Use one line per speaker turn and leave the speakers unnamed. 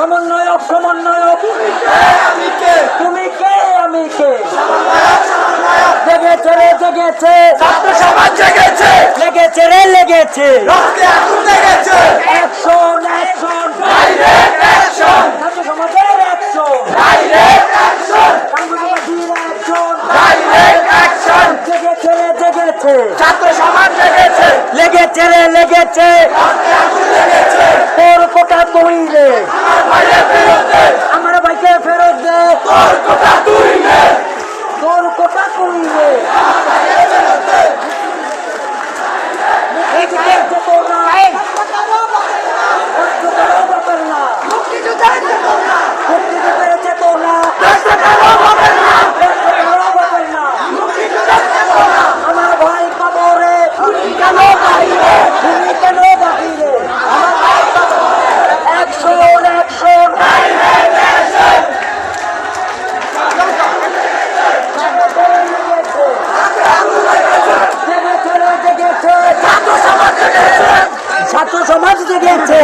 সমন্বয়ক সমন্বয়ক তুমি কে আমি কে জেগেছে রে জেগেছে
ছাত্র সমাজ জেগেছে
লেগেছে রে লেগেছে
রক্তে আগুন লেগেছে
অ্যাকশন অ্যাকশন
ডাইরেক্ট অ্যাকশন
ছাত্র সমাজের অ্যাকশন
ডাইরেক্ট অ্যাকশন
বাংলাদেশের অ্যাকশন
ডাইরেক্ট অ্যাকশন
জেগেছে রে জেগেছে
ছাত্র সমাজ জেগেছে
লেগেছে রে লেগেছে
রক্তে আগুন লেগেছে
তোর কোটা তুই রে
আমার ভাইয়ের বিরুদ্ধে
আমার ভাইকে ফেরত দে
তোর কথা তুই নে
তোর কোটা তুই রে আমার ভাই কবরে তুমি কেন বাহিরে আমার ভাই কবরে অ্যাকশন অ্যাকশন ছাত্র সমাজ জেগেছে